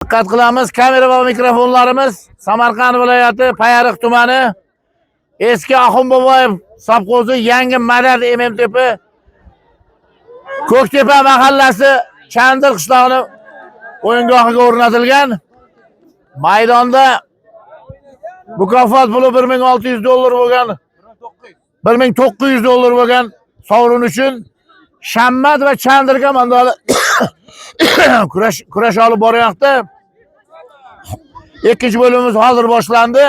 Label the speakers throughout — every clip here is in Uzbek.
Speaker 1: Diqqat qilamiz, kamera va mikrofonlarimiz Samarqand viloyati Payariq tumani eski Axunboboyev sovxozi yangi Madad MMTP Ko'ktepa mahallasi Chandir qishlog'ini o'yingohiga o'rnatilgan. Maydonda mukofot puli $1600 bo'lgan, $1900 bo'lgan sovrin uchun Shammat va Chandir komandalari kurash olib boryapti. Ikkinchi bo'limimiz hozir boshlandi.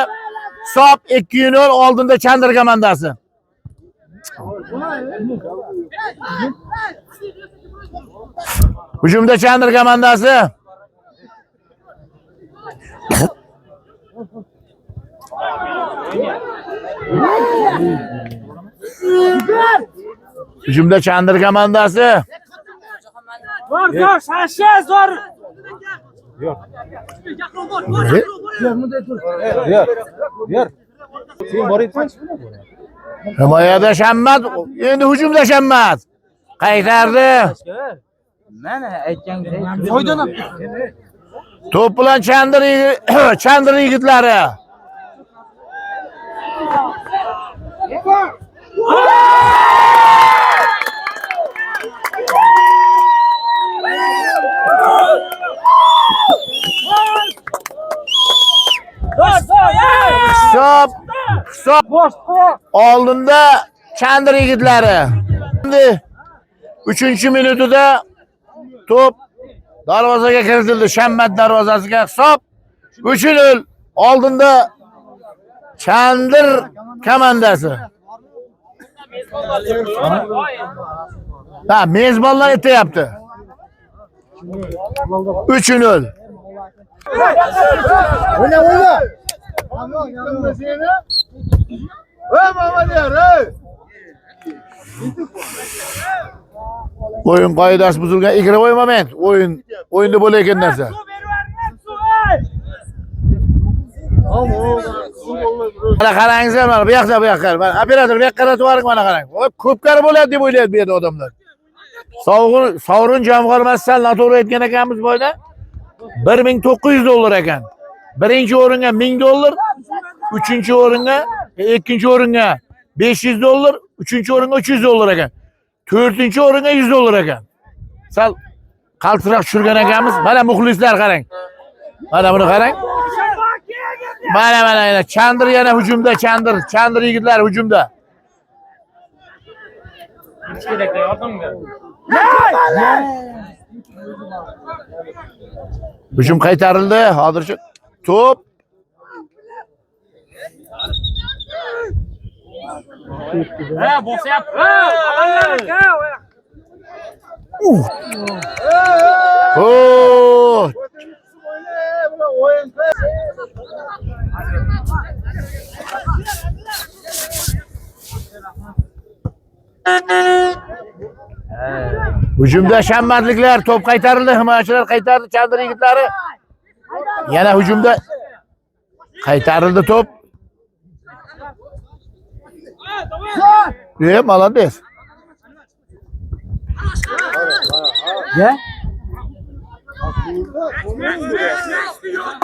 Speaker 1: Hisob 2-0 oldinda Chandir komandasi. Hujumda Chandir komandasi. Hujumda Chandir komandasi.
Speaker 2: Zor, Sasha, zor.
Speaker 1: Himoyada Shammat, endi hujumda Shammat. Qaytardi.
Speaker 2: Mana aytgan
Speaker 1: To'p bilan Chandir yigitlari. Hisob oldinda Chandir yigitlari. Endi 3-minutida to'p darvozaga kiritildi. Shammat darvozasiga hisob 3-0 oldinda Chandir komandasi. Ha, mezbonlar aytayapti. 3-0.
Speaker 3: Oyna.
Speaker 1: O'yin qoidasi buzilgan. Игровой moment. O'yinda bo'layotgan narsa. Mana qarangizlar, mana bu yoqqa. Mana operator bu yoqqa qaratib yuboring, mana qarang. Ko'pkari bo'ladi deb o'ylaydi bu yerda odamlar. Sovrin jamg'armasidan noto'g'ri aytgan ekanmiz boyda. $1900 ekan. Birinchi o'ringa $1000, uchinchi o'ringa, ikkinchi o'ringa $500, uchinchi o'ringa $300 ekan. To'rtinchi o'ringa $100 ekan. Sal qaltiroq tushirgan ekanmiz. Mana muxlislar qarang. Mana buni qarang. Mana Chandir yana hujumda, Chandir yigitlar hujumda. Hujum qaytarildi. Hozircha to'p hujumda Shammatliklar, to'p qaytarildi, himoyachilar qaytardi, Chandir yigitlari. Yana hujumda qaytarildi to'p. Молодец.
Speaker 2: Ya?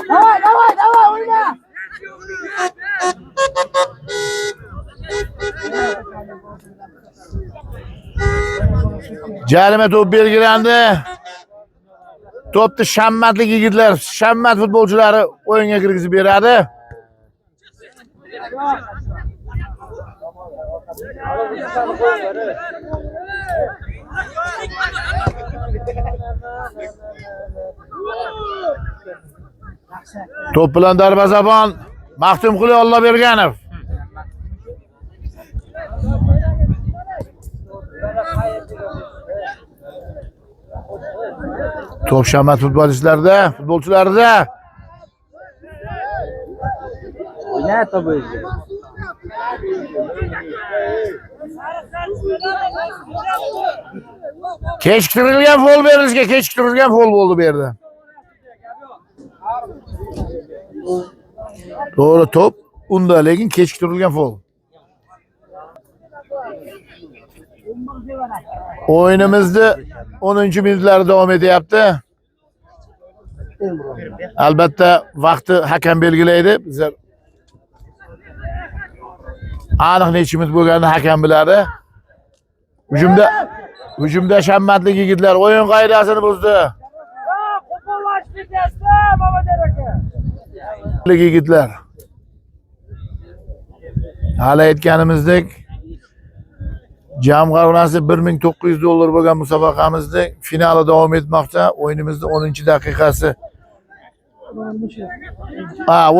Speaker 2: Давай, oyna.
Speaker 1: Jarima to'p belgilandi. To'pni Shammatlik yigitlar, Shammat futbolchilari o'yinga kirgizib beradi. To'p bilan darvozabon Maxtumquli Olloberganov. To'p Shammat futbolchilarida.
Speaker 2: Oyna to'p.
Speaker 1: Kechiktirilgan fol berilishga, kechiktirilgan fol bo'ldi bu yerda. To'g'ri to'p unda, lekin kechiktirilgan fol. O'yinimizni 10-minutlar davom etyapti. Albatta vaqti hakam belgilaydi. Bizlar aniq nechimiz bo'lganini hakam biladi. Hujumda Shammatlik yigitlar o'yin qoidasini buzdi. Yigitlar. Hali aytganimizdek jam g'arnasi $1900 bo'lgan musobaqamizni finali davom etmoqda. O'yinimizning 10-daqiqasi.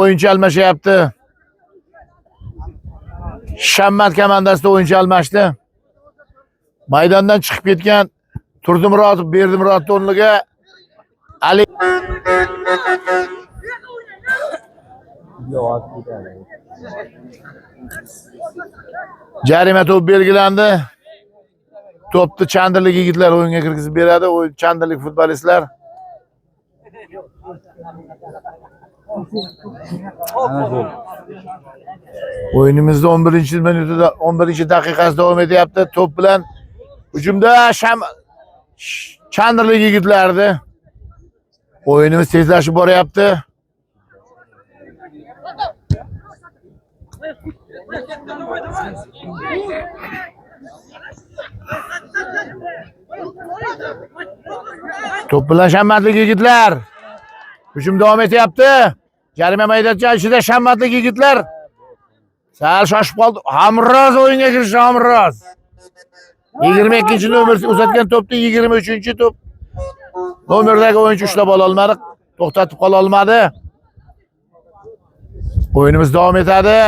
Speaker 1: O'yinchi almashyapti. Shammat komandasida o'yinchi almashdi. Maydondan chiqib ketgan Turdimurodov, Berdimurodov o'rniga Ali jarima to'p belgilandi. To'pni Chandirlik yigitlar o'yinga kirgizib beradi. Chandirlik futbolistlar. O'yinimizda 11-minutida 11-daqiqasi davom etyapti. To'p bilan hujumda Chandirlik yigitlardi. O'yinimiz tezlashib boryapti. To'p bilan Shammatlik yigitlar. Hujum davom etyapti. Jarima maydonchasi ichida Shammatlik yigitlar. Sal shoshib qoldi. Hamroz o'yinga kirishdi, Hamroz. 22-nomer uzatgan to'pni 23-to'p. Nomerdagi o'yinchi ushlab ola olmadi, to'xtatib qola olmadi. O'yinimiz davom etadi.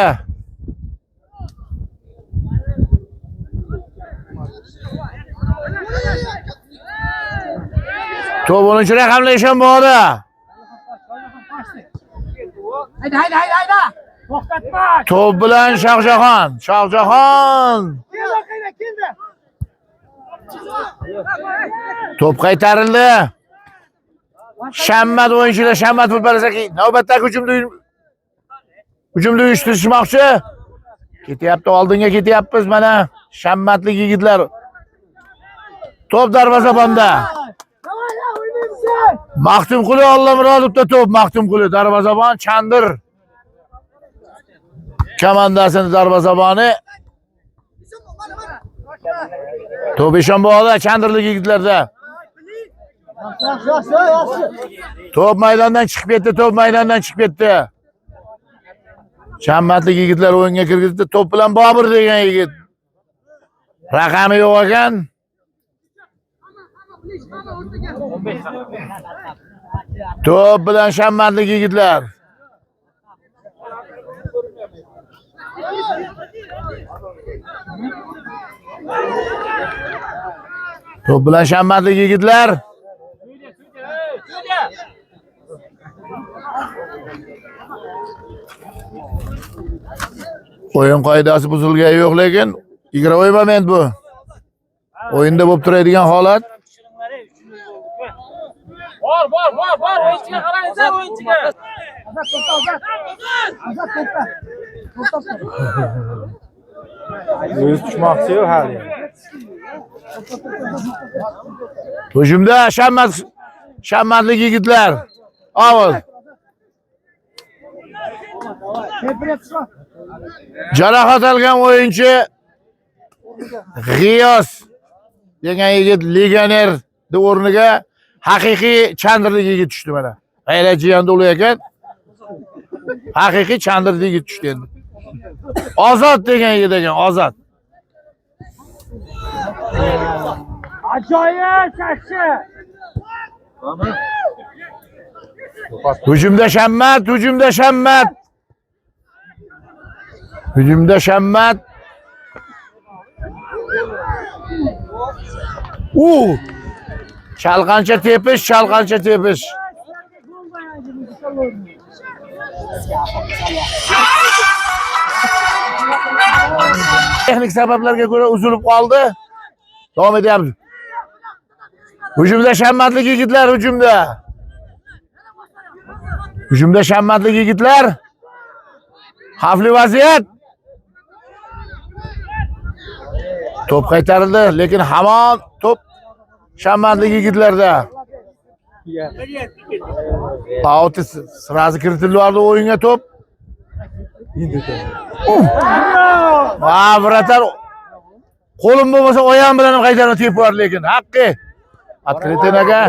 Speaker 1: To'p 10-chi raqamli Eshonboqda.
Speaker 2: Hayda. To'xtatma.
Speaker 1: To'p bilan Shohjahon.
Speaker 2: Keldi.
Speaker 1: To'p qaytarildi. Shammat o'yinchilar, Shammat futbolchilari navbatdagi hujumda uyushtirishmoqchi. Ketyapti, oldinga ketyapmiz mana Shammatlik yigitlar. To'p darvozabonda. Maxtumquli Allomurodovda to'p. Maxtumquli darvozabon Chandir komandasining darvozaboni. To'p Eshonboqda, Chandirlik yigitlarda. To'p maydondan chiqib ketdi. Shammatlik yigitlar o'yinga kirgizdi. To'p bilan Bobur degan yigit. Raqami yo'q ekan. To'p bilan Shammatlik yigitlar. To'p bilan Shammatlik yigitlar. O'yin qoidasi buzilgani yo'q, lekin игровой moment bu. O'yinda bo'lib turadigan holat.
Speaker 3: Bor, o'yinchiga qaranglar, o'yinchiga.
Speaker 2: O'z tushmoqchi-yu hali.
Speaker 1: Hujumda Shammatlik yigitlar. Avval jarohat olgan o'yinchi G'iyos degan yigit legioner o'rniga haqiqiy Chandirlik yigit tushdi mana. G'ayratjiyanda ular ekan. Haqiqiy Chandirlik yigit tushdi endi. Ozod degan yigit ekan, Ozod.
Speaker 3: Ajoyib shaxsi.
Speaker 1: Hujumda Shammat. Chalqancha tepish. Texnik sabablarga ko'ra uzilib qoldi. Davom etyapmiz. Hujumda Shammatlik yigitlar, hujumda Shammatlik yigitlar. Xavfli vaziyat. To'p qaytarildi, lekin hamon to'p Shammatlik yigitlarda. Out'u sırası kiritildi oyuna top. Bratar. Qo'lim bo'lmasa oyog'im bilan ham qaytarib tepib yubordi lekin. Haqqi. Открытый nega?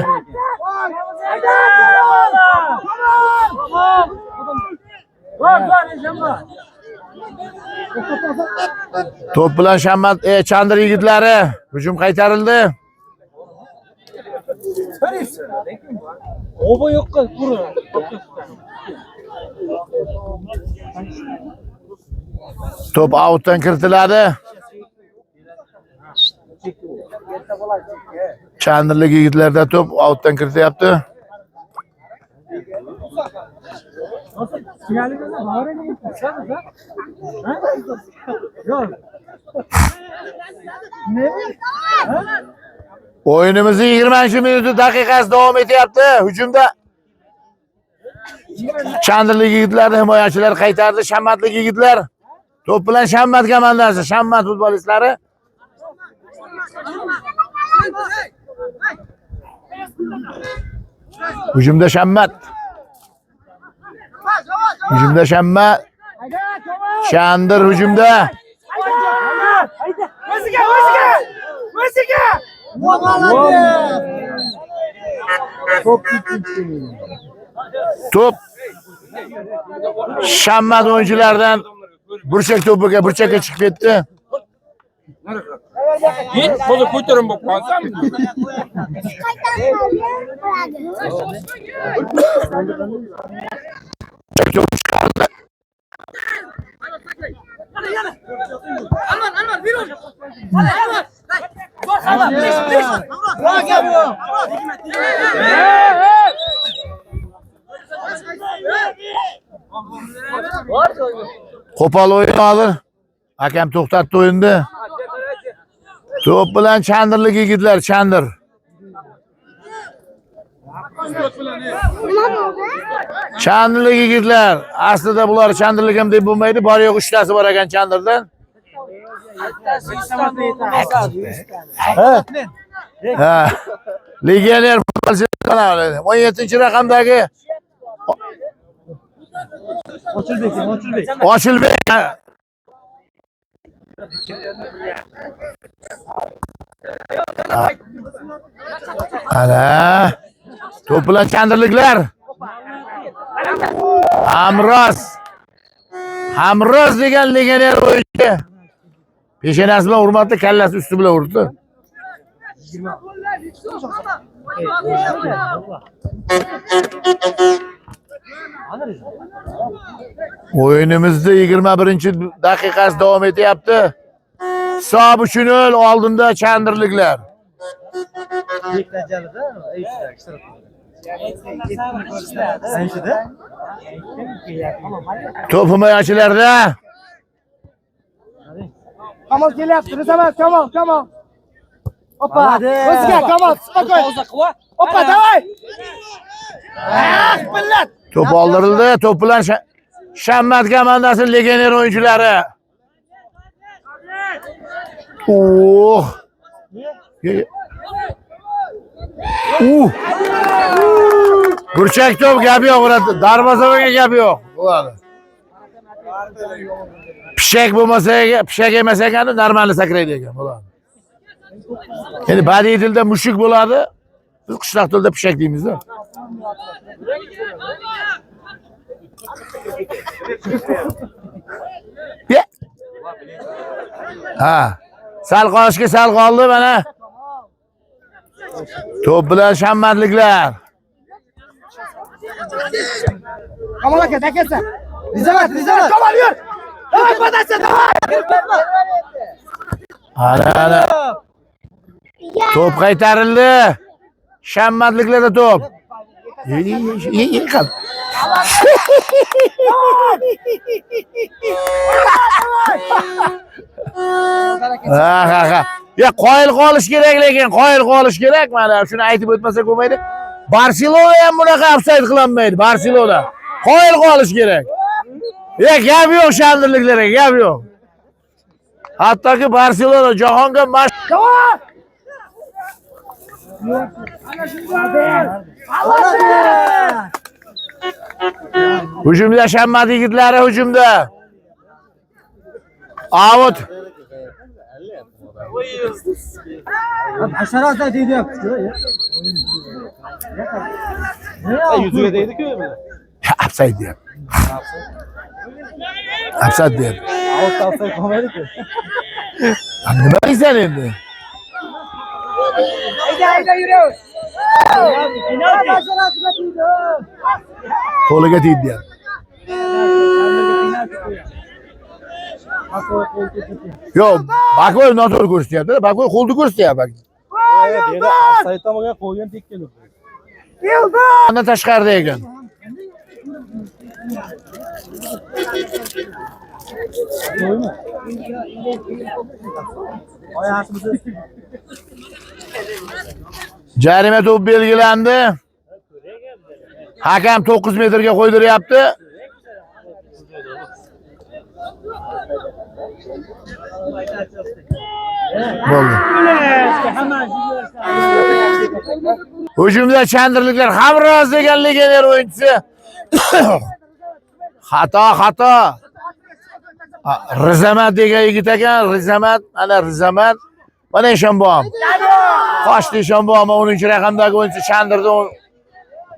Speaker 1: Top bilan Shammat Chandir yigitlari hujum qaytarildi.
Speaker 3: Oba yo'qqa qurun.
Speaker 1: Top outdan kiritiladi. Chandirlik yigitlarda top outdan kirityapti. O'yinimizning 20-minut daqiqasi davom etyapti. Hujumda Chandirlik yigitlarni himoyachilar qaytardi. Shammatlik yigitlar top bilan Shammat komandasi, Shammat futbolistlari. Hujumda Shammat. Hujumda Shammat. Chandir hujumda. Top Shammat o'yinchilaridan burchak to'piga burchakka chiqib ketdi.
Speaker 3: Git, qo'li ko'tarib bo'lib qolsam. Alman, virun. Alman.
Speaker 1: Qo'pol o'yin hozir. Hakam to'xtatdi o'yinni. Top bilan Chandirlik yigitlar, Chandir. Chandirlik yigitlar. Aslida bular Chandirlik ham deb bo'lmaydi. Bor yo'q 3 tasi bor ekan Chandirdan. Ha. Legioner futbolchi kanali 17-raqamdagi Ochilbek. Ana. Top bilan Chandirliklar. Hamroz degan legioner o'yinchi. Peshanasi bilan urmadi, kallasi usti bilan urdi. O'yinimizda 21-daqiqasi davom etyapti. Hisob 3-0 oldinda Chandirliklar. Top himoyachilarda.
Speaker 2: Kamol kelyapti. Rizamat, Kamol. Опа. O'zga, Kamol, spokoj. Опа, давай. Billat.
Speaker 1: Top oldirildi. Top bilan Shammat komandasi legioner o'yinchilari. Burchak top gap yo'q, darvozaga gap yo'q. Bo'ladi. Pishak bo'lmasa, pishak emas ekan, normalni sakraydi ekan, bo'ladi. Endi badiiy tilda mushuk bo'ladi. Biz qishloq tilda pishak deymiz-da. Ha. Sal qolishga sal qoldi mana. Top bilan Shammatliklar.
Speaker 2: Kamol aka, dakasa. Rizamat, Kamol yur. Давай, податься, давай.
Speaker 1: Ana. Top qaytarildi. Shammatliklarda top. Yiqil. Ha. Ya qoyil qolish kerak lekin, qoyil qolish kerak mana. Shuni aytib o'tmasak bo'lmaydi. Barselona ham bunaqa ofsayd qilolmaydi. Barselona. Qoyil qolish kerak. Ya gap yo'q Chandirliklarga, gap yo'q. Hattoki Barselona jahonga Hücumda Şammat yigitlari hücumda. Out.
Speaker 2: Haşerat deydi.
Speaker 4: Yüzüne değdi ki öyle.
Speaker 1: Upside diyor. Upside diyor.
Speaker 4: Out outside koymadı ki.
Speaker 1: Ne diyeceksin şimdi?
Speaker 2: Haydi yürü.
Speaker 1: Koluga değil diyor. Yok, bak o nasıl gösteriyor? Bak o koldu gösteriyor bak.
Speaker 4: Evet, yedi outside'dan bakıyor koyuyor tek geliyor.
Speaker 1: Ana taşkarda ekan. Jarima to'p belgilandi. Hakam 9 metrga qo'ydiryapti. Bo'ldi. Hujumda Chandirliklar Hamroz degan legioner o'yinchisi. Xato. Rizamat degan yigit ekan, Rizamat, ana Rizamat. Mana Eshonbom. Qochdi Eshonbom 10-raqamdagi o'yinchi Chandirda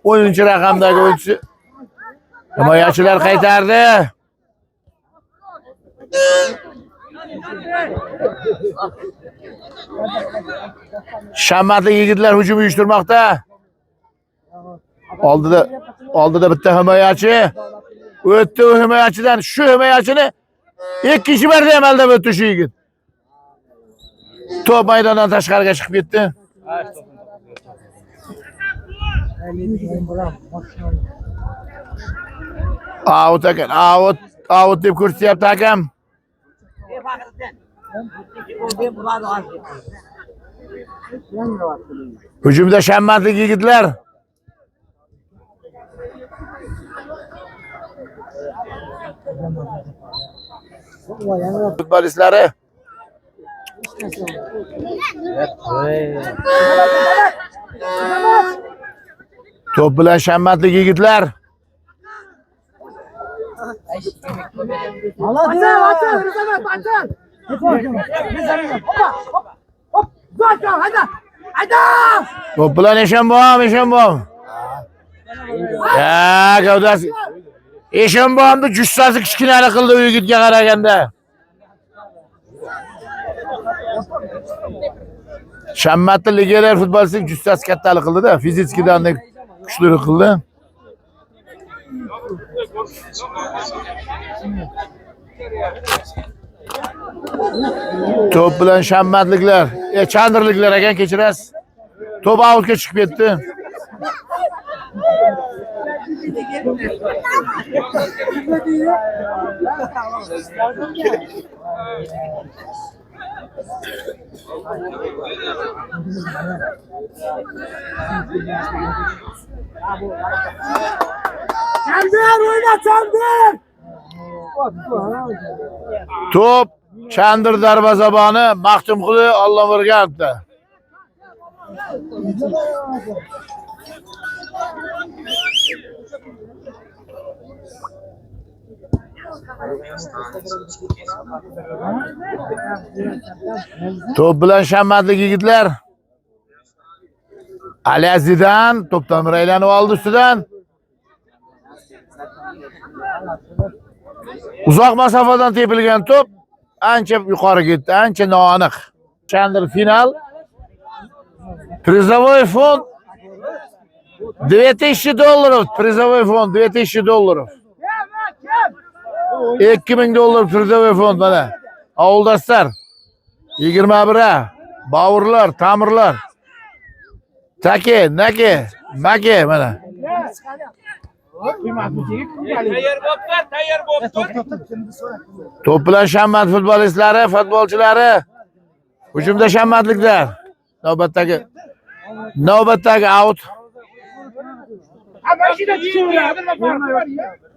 Speaker 1: 10-raqamdagi o'yinchi. Himoyachilar qaytardi. Shammatli yigitlar hujum uyushtirmoqda. Oldida bitta himoyachi. O'tdi u himoyachidan. Shu himoyachini ikkinchi marta ham aldab o'tdi shu yigit. To'p maydondan tashqariga chiqib ketdi. Out ekan, out deb ko'rsatyapti hakam. Hujumda Shammatli yigitlar. Futbolistlari. To'p bilan Shammatli yigitlar. To'p bilan Eshonbom. Ya, gavdasi. Eshonbomni jussasi kichkinalik qildi u yigitga qaraganda. Shammatli legioner futbolchisi jussasi kattalik qildi-da, fizikdan kuchli qildi. To'p bilan Shammatliklar, Chandirliklar ekan, kechirasiz. To'p outga chiqib ketdi. To'p Chandir darvozaboni Maxtumquli Allomirganovda. To'p bilan Shammatli yigitlar. Aliazidan to'pdan bir aylanib oldi ustidan. Uzoq masofadan tepilgan to'p ancha yuqori ketdi, ancha noaniq. Chandir final. Призовой фонд $2000. Призовой фонд $2000. $2000 призовой fond mana. Avuldoshlar 21 bavurlar, ta'mirlar. Take, nake, make mana.
Speaker 3: Tayyor bo'pti.
Speaker 1: To'p bilan Shammat futbolchilari. Hujumda Shammatliklar. Navbatdagi out.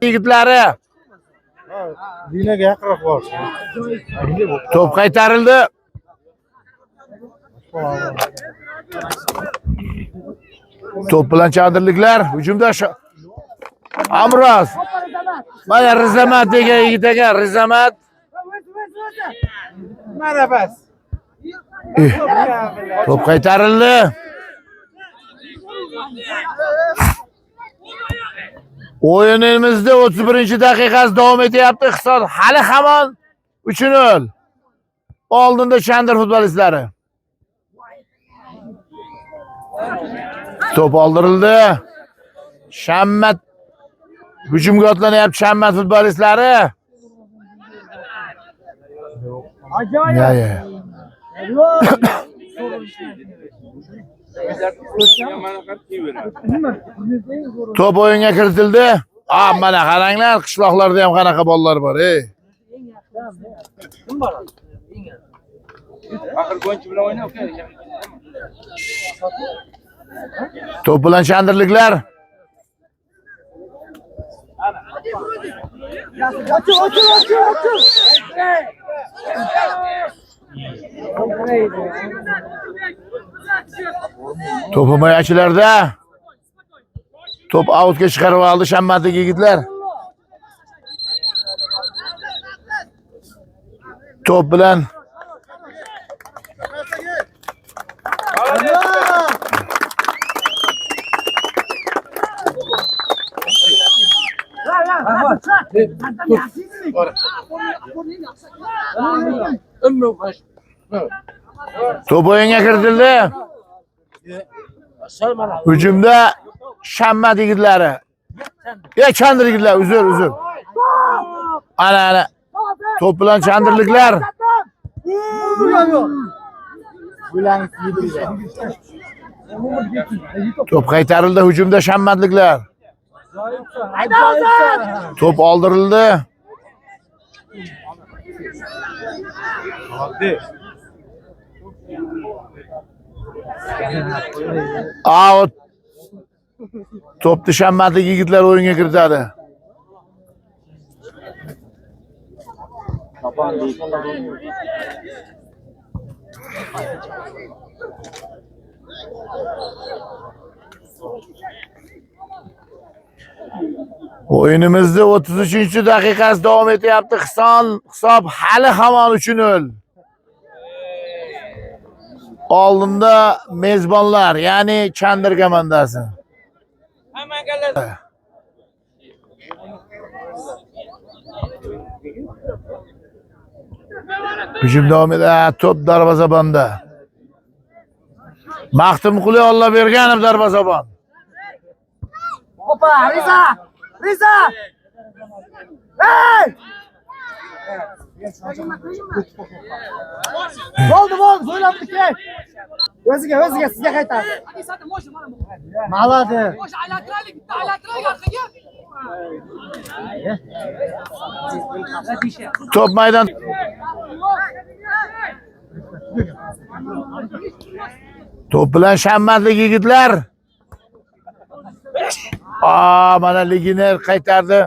Speaker 1: Yigitlari.
Speaker 4: Dinaga yaqinroq bor.
Speaker 1: To'p qaytarildi. Top bilan Chandirliklar hujumda Amroz. Mana Rizamat degan yigit ekan, Rizamat.
Speaker 2: Mana bas.
Speaker 1: Top qaytarildi. O'yinimizda 31-daqiqasi davom etyapti. Hisob hali hamon 3-0. Oldinda Chandir futbolistlari. Top oldirildi. Shammat hujumga otlanyapti Shammat futbolistlari. Ya. Top o'yinga kiritildi. Mana qaranglar, qishloqlarda ham qanaqa bolalar bor, ey. Top bilan Chandirliklar. Top himoyachilarda. Top outga chiqarib oldi Shammatlik yigitlar. Top bilan top o'yinga kiritildi. Hujumda Shammat yigitlari. Chandir yigitlar, uzr. Ana. Top bilan Chandirliklar. Top qaytarildi, hujumda Shammatliklar. Top oldirildi. Out. Topni Shammatlik yigitlar o'yinga kiritadi. O'yinimizda 33-daqiqasi davom etyapti. Hisob hali hamon 3-0. Oldinda mezbonlar, ya'ni Chandir komandasi. Hujum davom etadi. Top darvozabonda. Maxtumquli Olloberganov darvozabon.
Speaker 2: Opa, Riza! Hey! Bo'ldi, o'ylabdik. O'ziga sizga qaytadi. Maladi.
Speaker 1: Top maydon. Top bilan Shammatlik yigitlar. Mana legioner qaytardi.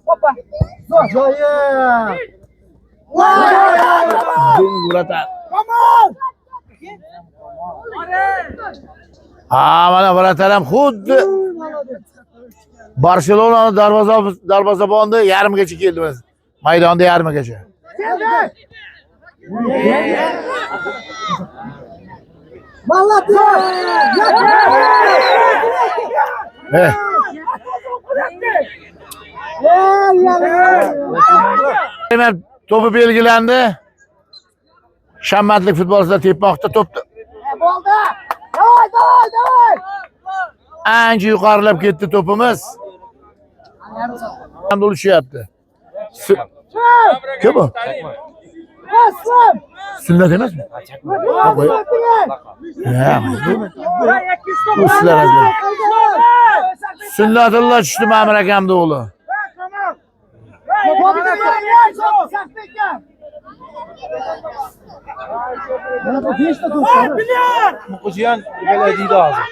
Speaker 2: Opa. Joyim.
Speaker 1: Uratadi. Mana Vrataram xuddi Barselonani darvozabonni yarmigacha keldi. Maydonda yarmigacha. To'pi belgilandi. Shammatlik futbolchilar tepmoqda to'pni.
Speaker 2: Bo'ldi. Davay.
Speaker 1: Ancha yuqorilab ketdi to'pimiz. Ham urishyapti. Kim bu? Sunnat emasmi? Sunnatulloh tushdi Ma'mur akamning o'g'li.
Speaker 4: Muqjiyan belediye ağzı.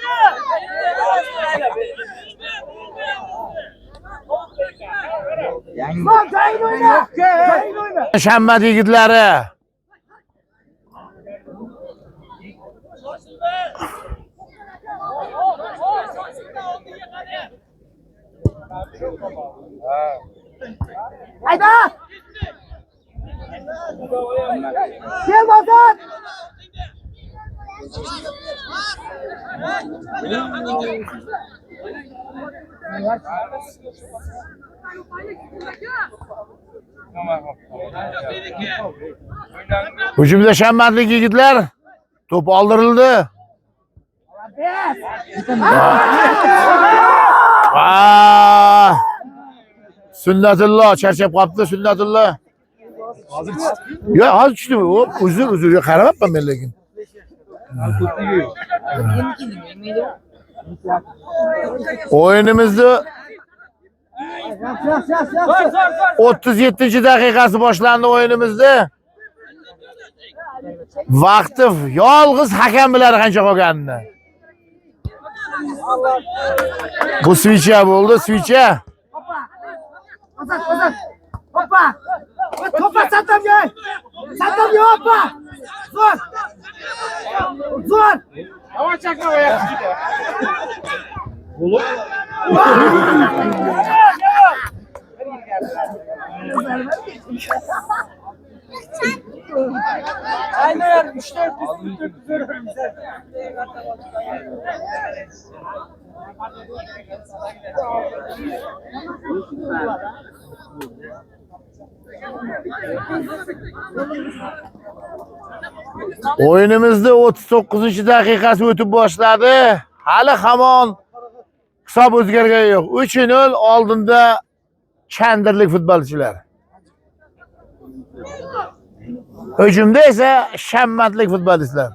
Speaker 1: Shammat yigitlari.
Speaker 2: Haydi. Gel Bazat.
Speaker 1: Hücumda Şammatlik yigitlar. Top aldırıldı. Aa! Sünnetullah charchab qolibdi Sünnetullah. Yo, hozir tushdi. Hop, uzr. Yo, qaramabman men lekin. O'yinimizni 37-daqiqasi boshlandi o'yinimizda. Vaqti yolg'iz hakam biladi qancha qolganini. Bu switcha bo'ldi, switcha.
Speaker 2: Bazat. Hoppa. Hoppa satam gel. Satam gel hoppa. Zor.
Speaker 3: Hava çakma ayak.
Speaker 2: Aynen 3-4
Speaker 1: O'yinimizda 39-daqiqasi o'tib boshladi. Hali hamon hisob o'zgargani yo'q. 3-0 oldinda Chandirlik futbolchilar. Hücumda esa Shammatlik futbolchilar.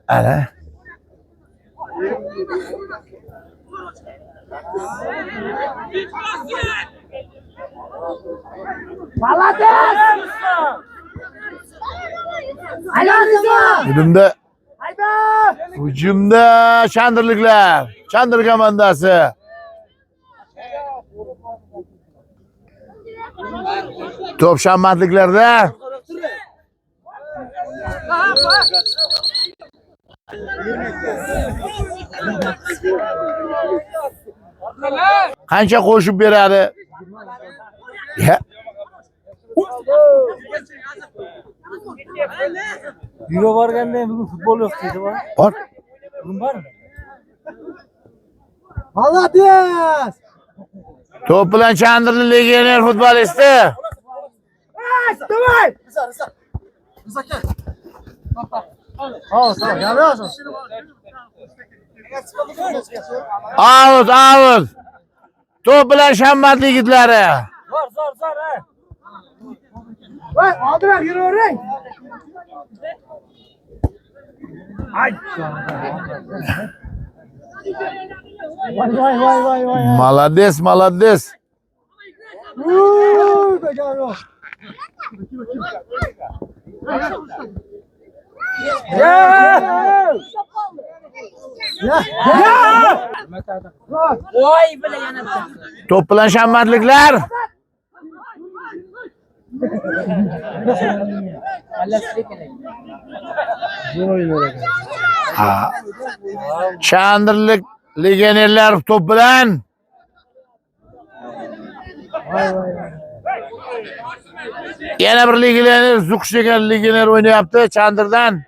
Speaker 1: Ana.
Speaker 2: Malates. Alo Rizo.
Speaker 1: Hücumda Chandirliklar. Chandir komandasi. Top Shammatliklarda. Qancha qo'shib beradi? Ya.
Speaker 4: Biro borganda bugun futbol yo'q dedi va.
Speaker 1: Bor.
Speaker 4: Bugun bormi?
Speaker 2: Malates.
Speaker 1: Top bilan Chandirlik legioner futbolisti.
Speaker 2: Давай.
Speaker 1: Out. Top bilan Shammatlik yigitlari.
Speaker 4: Zor ha.
Speaker 2: Vay, aldılar yürüyün. Vay.
Speaker 1: Молодец.
Speaker 3: Voy bile yanadı.
Speaker 1: Top bilan Shammatliklar. Chandirlik legionerlar top bilan. Yana bir legioner Zuqsh degan legioner o'ynayapti Chandirdan.